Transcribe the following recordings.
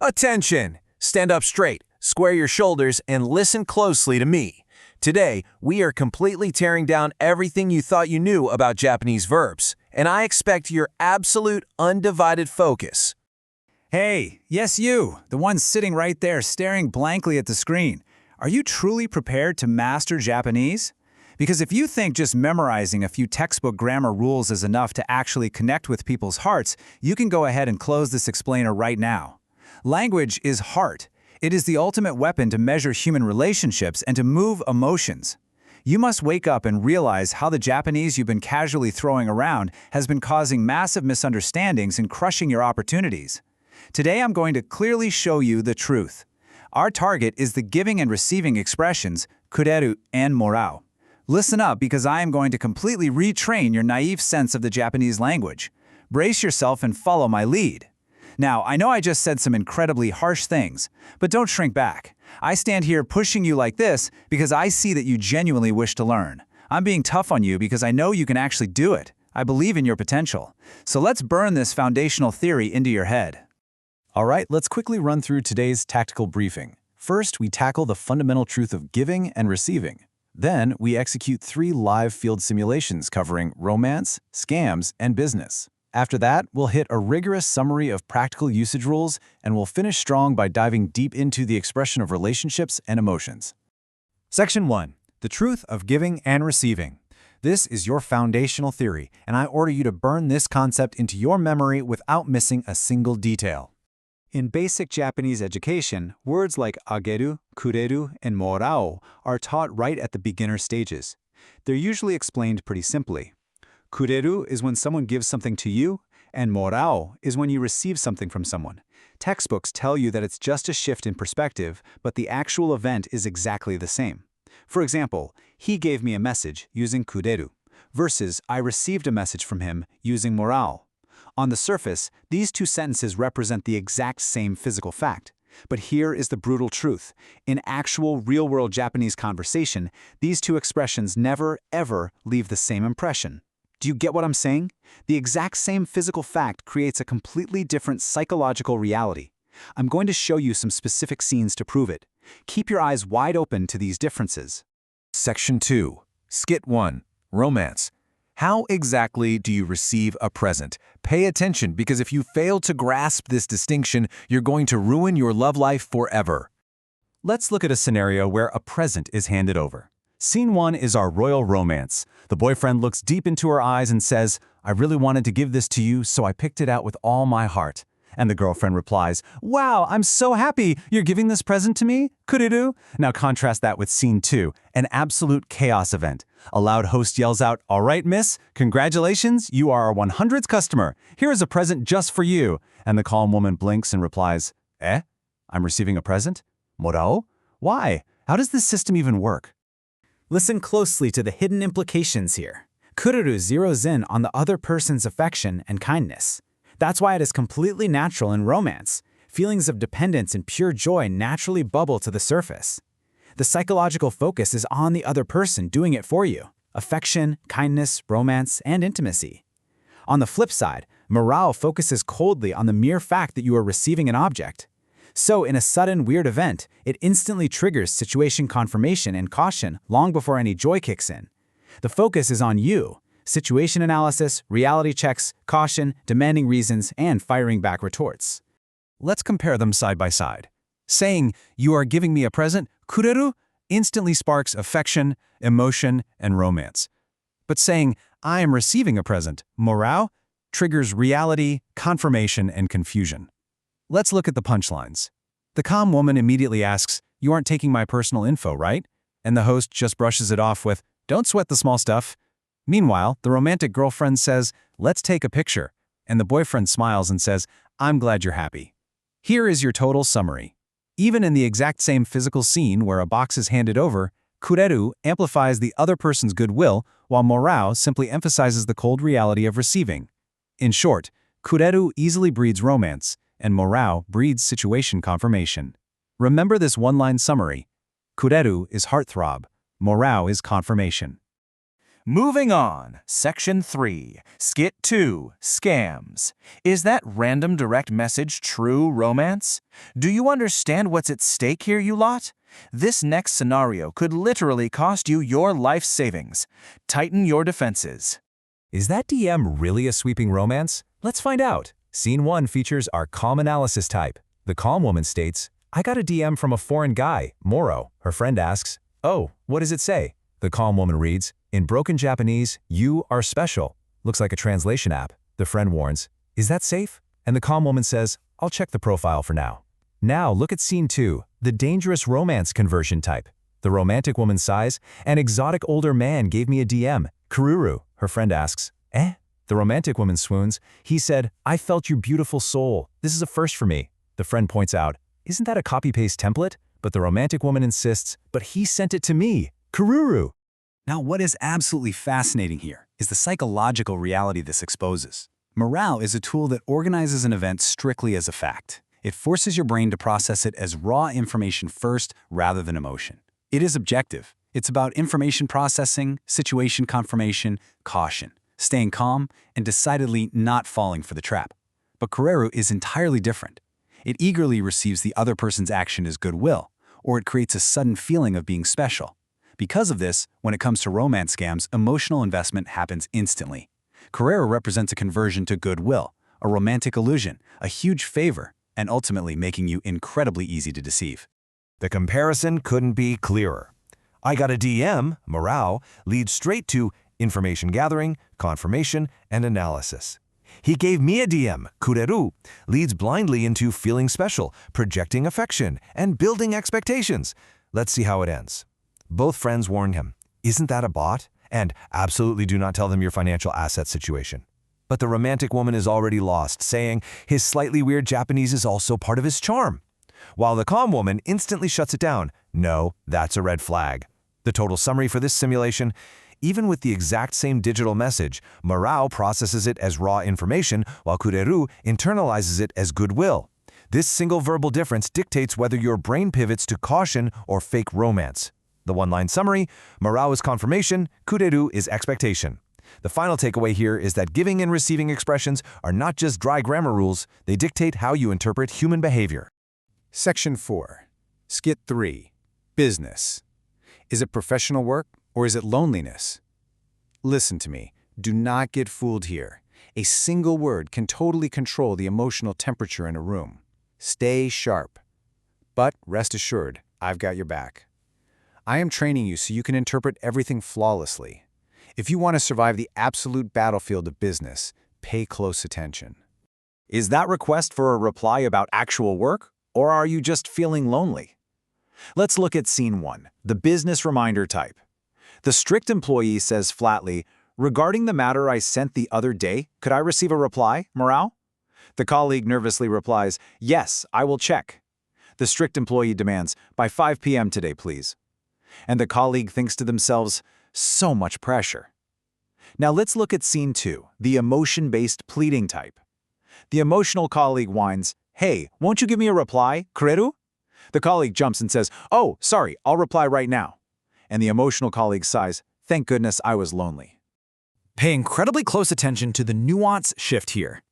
Attention! Stand up straight, square your shoulders, and listen closely to me. Today, we are completely tearing down everything you thought you knew about Japanese verbs, and I expect your absolute undivided focus. Hey, yes you, the one sitting right there staring blankly at the screen. Are you truly prepared to master Japanese? Because if you think just memorizing a few textbook grammar rules is enough to actually connect with people's hearts, you can go ahead and close this explainer right now. Language is heart. It is the ultimate weapon to measure human relationships and to move emotions. You must wake up and realize how the Japanese you've been casually throwing around has been causing massive misunderstandings and crushing your opportunities. Today I'm going to clearly show you the truth. Our target is the giving and receiving expressions, Kureru and Morau. Listen up because I am going to completely retrain your naive sense of the Japanese language. Brace yourself and follow my lead. Now, I know I just said some incredibly harsh things, but don't shrink back. I stand here pushing you like this because I see that you genuinely wish to learn. I'm being tough on you because I know you can actually do it. I believe in your potential. So let's burn this foundational theory into your head. All right, let's quickly run through today's tactical briefing. First, we tackle the fundamental truth of giving and receiving. Then, we execute 3 live field simulations covering romance, scams, and business. After that, we'll hit a rigorous summary of practical usage rules, and we'll finish strong by diving deep into the expression of relationships and emotions. Section 1. The truth of giving and receiving. This is your foundational theory, and I order you to burn this concept into your memory without missing a single detail. In basic Japanese education, words like ageru, kureru, and morau are taught right at the beginner stages. They're usually explained pretty simply. Kureru is when someone gives something to you, and morau is when you receive something from someone. Textbooks tell you that it's just a shift in perspective, but the actual event is exactly the same. For example, he gave me a message using kureru, versus I received a message from him using morau. On the surface, these 2 sentences represent the exact same physical fact. But here is the brutal truth. In actual, real-world Japanese conversation, these 2 expressions never, ever leave the same impression. Do you get what I'm saying? The exact same physical fact creates a completely different psychological reality. I'm going to show you some specific scenes to prove it. Keep your eyes wide open to these differences. Section 2. Skit 1. Romance. How exactly do you receive a present? Pay attention because if you fail to grasp this distinction, you're going to ruin your love life forever. Let's look at a scenario where a present is handed over. Scene 1 is our royal romance. The boyfriend looks deep into her eyes and says, "I really wanted to give this to you, so I picked it out with all my heart." And the girlfriend replies, "Wow, I'm so happy you're giving this present to me, Kureru." Now contrast that with Scene 2, an absolute chaos event. A loud host yells out, "All right, miss, congratulations, you are our 100th customer. Here is a present just for you." And the calm woman blinks and replies, "Eh? I'm receiving a present? Morau? Why? How does this system even work?" Listen closely to the hidden implications here. Kureru zeroes in on the other person's affection and kindness. That's why it is completely natural in romance. Feelings of dependence and pure joy naturally bubble to the surface. The psychological focus is on the other person doing it for you. Affection, kindness, romance, and intimacy. On the flip side, morale focuses coldly on the mere fact that you are receiving an object. So in a sudden weird event, it instantly triggers situation confirmation and caution long before any joy kicks in. The focus is on you. Situation analysis, reality checks, caution, demanding reasons, and firing back retorts. Let's compare them side by side. Saying, "You are giving me a present, Kureru," instantly sparks affection, emotion, and romance. But saying, "I am receiving a present, Morau," triggers reality, confirmation, and confusion. Let's look at the punchlines. The calm woman immediately asks, "You aren't taking my personal info, right?" And the host just brushes it off with, "Don't sweat the small stuff." Meanwhile, the romantic girlfriend says, "Let's take a picture." And the boyfriend smiles and says, "I'm glad you're happy." Here is your total summary. Even in the exact same physical scene where a box is handed over, Kureru amplifies the other person's goodwill, while Morau simply emphasizes the cold reality of receiving. In short, Kureru easily breeds romance, and Morau breeds situation confirmation. Remember this one-line summary. Kureru is heartthrob, Morau is confirmation. Moving on, Section 3, Skit 2, Scams. Is that random direct message true romance? Do you understand what's at stake here, you lot? This next scenario could literally cost you your life savings. Tighten your defenses. Is that DM really a sweeping romance? Let's find out. Scene 1 features our calm analysis type. The calm woman states, I got a DM from a foreign guy, Morau. Her friend asks, oh, what does it say? The calm woman reads, in broken Japanese, you are special. Looks like a translation app. The friend warns, is that safe? And the calm woman says, I'll check the profile for now. Now look at Scene 2, the dangerous romance conversion type. The romantic woman sighs, an exotic older man gave me a DM, Kureru. Her friend asks, eh? The romantic woman swoons. He said, I felt your beautiful soul. This is a first for me. The friend points out, isn't that a copy-paste template? But the romantic woman insists, but he sent it to me, Kureru. Now, what is absolutely fascinating here is the psychological reality this exposes. Morau is a tool that organizes an event strictly as a fact. It forces your brain to process it as raw information first rather than emotion. It is objective. It's about information processing, situation confirmation, caution, staying calm, and decidedly not falling for the trap. But Kureru is entirely different. It eagerly receives the other person's action as goodwill, or it creates a sudden feeling of being special. Because of this, when it comes to romance scams, emotional investment happens instantly. Kureru represents a conversion to goodwill, a romantic illusion, a huge favor, and ultimately making you incredibly easy to deceive. The comparison couldn't be clearer. I got a DM, Morau, leads straight to information gathering, confirmation, and analysis. He gave me a DM, Kureru, leads blindly into feeling special, projecting affection, and building expectations. Let's see how it ends. Both friends warned him, isn't that a bot? And absolutely do not tell them your financial asset situation. But the romantic woman is already lost, saying his slightly weird Japanese is also part of his charm. While the calm woman instantly shuts it down. No, that's a red flag. The total summary for this simulation, even with the exact same digital message, Morau processes it as raw information, while Kureru internalizes it as goodwill. This single verbal difference dictates whether your brain pivots to caution or fake romance. The one-line summary, Morau is confirmation, Kureru is expectation. The final takeaway here is that giving and receiving expressions are not just dry grammar rules, they dictate how you interpret human behavior. Section 4. Skit 3. Business. Is it professional work or is it loneliness? Listen to me. Do not get fooled here. A single word can totally control the emotional temperature in a room. Stay sharp. But rest assured, I've got your back. I am training you so you can interpret everything flawlessly. If you want to survive the absolute battlefield of business, pay close attention. Is that request for a reply about actual work, or are you just feeling lonely? Let's look at Scene 1, the business reminder type. The strict employee says flatly, regarding the matter I sent the other day, could I receive a reply, Morau? The colleague nervously replies, yes, I will check. The strict employee demands, by 5 p.m. today, please. And the colleague thinks to themselves, so much pressure. Now let's look at Scene 2, the emotion-based pleading type. The emotional colleague whines, hey, won't you give me a reply, Kureru? The colleague jumps and says, oh, sorry, I'll reply right now. And the emotional colleague sighs, thank goodness I was lonely. Pay incredibly close attention to the nuance shift here.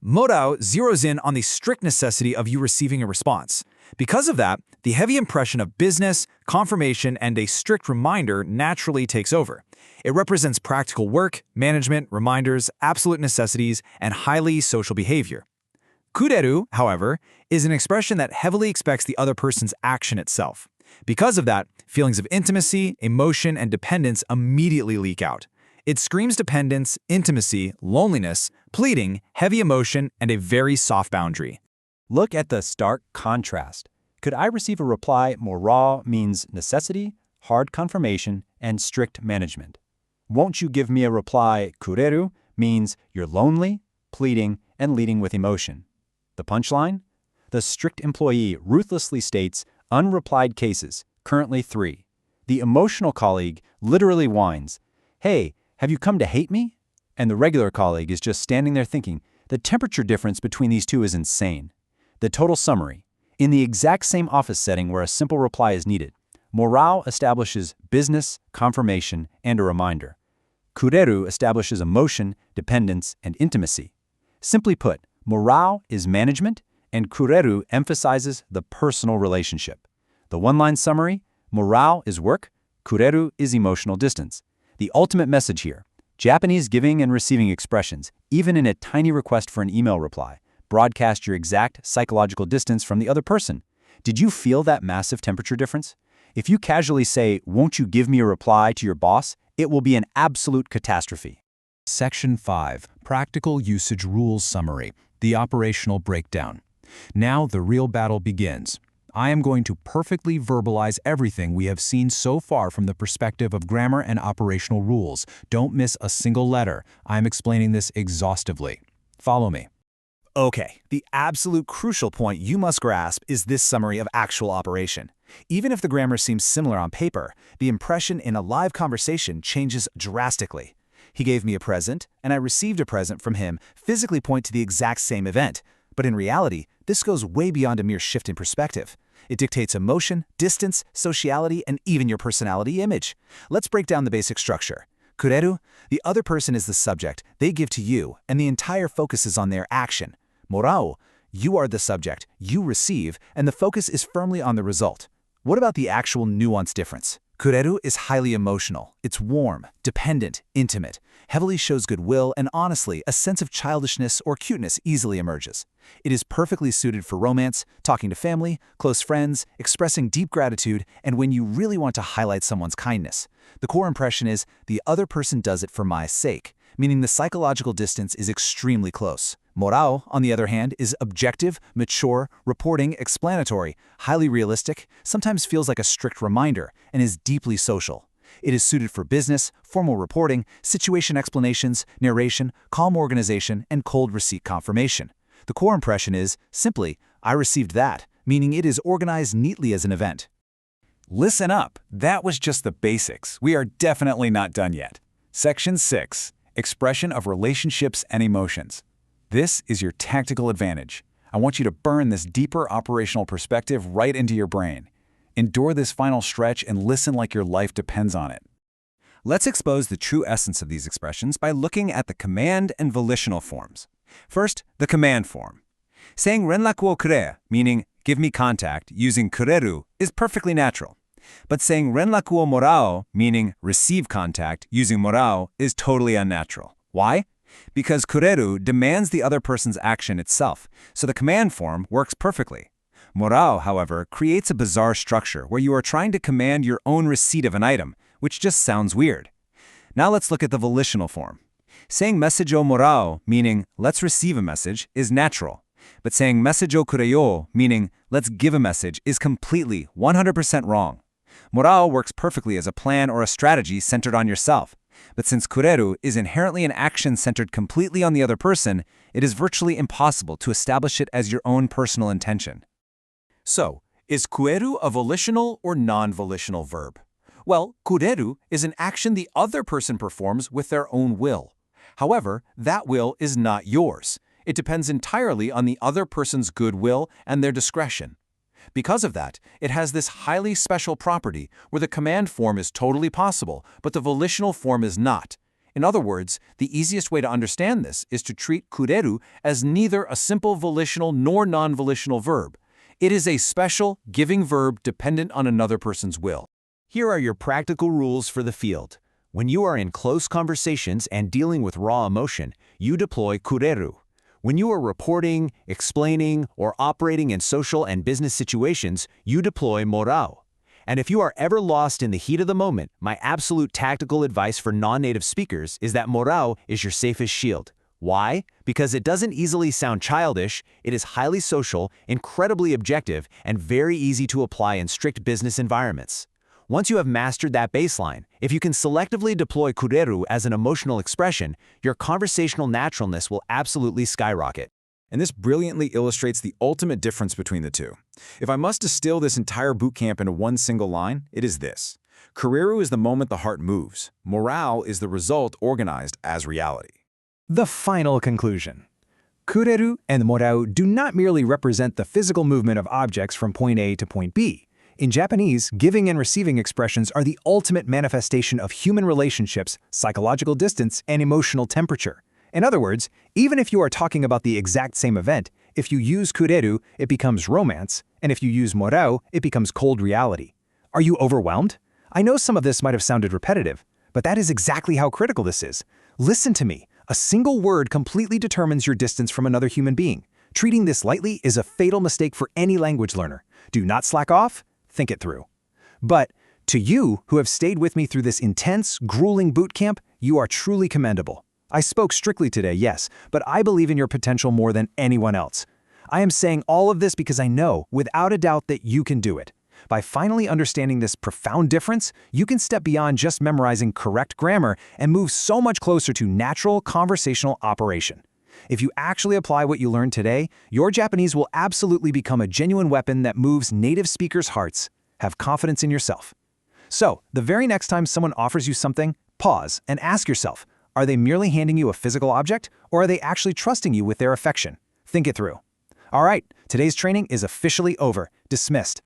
Morau zeroes in on the strict necessity of you receiving a response. Because of that, the heavy impression of business, confirmation, and a strict reminder naturally takes over. It represents practical work, management, reminders, absolute necessities, and highly social behavior. Kureru, however, is an expression that heavily expects the other person's action itself. Because of that, feelings of intimacy, emotion, and dependence immediately leak out. It screams dependence, intimacy, loneliness, pleading, heavy emotion, and a very soft boundary. Look at the stark contrast. Could I receive a reply? Morau means necessity, hard confirmation, and strict management. Won't you give me a reply? Kureru means you're lonely, pleading, and leading with emotion. The punchline? The strict employee ruthlessly states unreplied cases, currently 3. The emotional colleague literally whines, hey, have you come to hate me? And the regular colleague is just standing there thinking, the temperature difference between these two is insane. The total summary. In the exact same office setting where a simple reply is needed, Morau establishes business, confirmation, and a reminder. Kureru establishes emotion, dependence, and intimacy. Simply put, Morau is management, and Kureru emphasizes the personal relationship. The one-line summary: Morau is work, Kureru is emotional distance. The ultimate message here: Japanese giving and receiving expressions, even in a tiny request for an email reply, broadcast your exact psychological distance from the other person. Did you feel that massive temperature difference? If you casually say, "Won't you give me a reply," to your boss, it will be an absolute catastrophe. Section 5, Practical Usage Rules Summary, the operational breakdown. Now the real battle begins. I am going to perfectly verbalize everything we have seen so far from the perspective of grammar and operational rules. Don't miss a single letter. I am explaining this exhaustively. Follow me. Okay, the absolute crucial point you must grasp is this summary of actual operation. Even if the grammar seems similar on paper, the impression in a live conversation changes drastically. He gave me a present, and I received a present from him physically point to the exact same event. But in reality, this goes way beyond a mere shift in perspective. It dictates emotion, distance, sociality, and even your personality image. Let's break down the basic structure. Kureru, the other person is the subject, they give to you, and the entire focus is on their action. Morau, you are the subject, you receive, and the focus is firmly on the result. What about the actual nuance difference? Kureru is highly emotional. It's warm, dependent, intimate, heavily shows goodwill, and honestly, a sense of childishness or cuteness easily emerges. It is perfectly suited for romance, talking to family, close friends, expressing deep gratitude, and when you really want to highlight someone's kindness. The core impression is, the other person does it for my sake, meaning the psychological distance is extremely close. Morau, on the other hand, is objective, mature, reporting, explanatory, highly realistic, sometimes feels like a strict reminder, and is deeply social. It is suited for business, formal reporting, situation explanations, narration, calm organization, and cold receipt confirmation. The core impression is, simply, I received that, meaning it is organized neatly as an event. Listen up, that was just the basics. We are definitely not done yet. Section 6, Expression of Relationships and Emotions. This is your tactical advantage. I want you to burn this deeper operational perspective right into your brain. Endure this final stretch and listen like your life depends on it. Let's expose the true essence of these expressions by looking at the command and volitional forms. First, the command form. Saying renraku wo kure, meaning give me contact, using kureru, is perfectly natural. But saying renraku wo morao, meaning receive contact, using morao, is totally unnatural. Why? Because kureru demands the other person's action itself, so the command form works perfectly. Morau, however, creates a bizarre structure where you are trying to command your own receipt of an item, which just sounds weird. Now let's look at the volitional form. Saying message o morau, meaning let's receive a message, is natural. But saying message o kureyo, meaning let's give a message, is completely 100% wrong. Morau works perfectly as a plan or a strategy centered on yourself. But since kureru is inherently an action centered completely on the other person, it is virtually impossible to establish it as your own personal intention. So, is kureru a volitional or non-volitional verb? Well, kureru is an action the other person performs with their own will. However, that will is not yours. It depends entirely on the other person's goodwill and their discretion. Because of that, it has this highly special property where the command form is totally possible, but the volitional form is not. In other words, the easiest way to understand this is to treat kureru as neither a simple volitional nor non-volitional verb. It is a special, giving verb dependent on another person's will. Here are your practical rules for the field. When you are in close conversations and dealing with raw emotion, you deploy kureru. When you are reporting, explaining, or operating in social and business situations, you deploy morau. And if you are ever lost in the heat of the moment, my absolute tactical advice for non-native speakers is that morau is your safest shield. Why? Because it doesn't easily sound childish, it is highly social, incredibly objective, and very easy to apply in strict business environments. Once you have mastered that baseline, if you can selectively deploy kureru as an emotional expression, your conversational naturalness will absolutely skyrocket. And this brilliantly illustrates the ultimate difference between the two. If I must distill this entire bootcamp into one single line, it is this. Kureru is the moment the heart moves. Morale is the result organized as reality. The final conclusion. Kureru and morau do not merely represent the physical movement of objects from point A to point B. In Japanese, giving and receiving expressions are the ultimate manifestation of human relationships, psychological distance, and emotional temperature. In other words, even if you are talking about the exact same event, if you use kureru, it becomes romance, and if you use morau, it becomes cold reality. Are you overwhelmed? I know some of this might have sounded repetitive, but that is exactly how critical this is. Listen to me. A single word completely determines your distance from another human being. Treating this lightly is a fatal mistake for any language learner. Do not slack off. Think it through. But to you who have stayed with me through this intense, grueling boot camp, you are truly commendable. I spoke strictly today, yes, but I believe in your potential more than anyone else. I am saying all of this because I know, without a doubt, that you can do it. By finally understanding this profound difference, you can step beyond just memorizing correct grammar and move so much closer to natural conversational operation. If you actually apply what you learned today, your Japanese will absolutely become a genuine weapon that moves native speakers' hearts. Have confidence in yourself. So, the very next time someone offers you something, pause and ask yourself, are they merely handing you a physical object, or are they actually trusting you with their affection? Think it through. All right, today's training is officially over. Dismissed.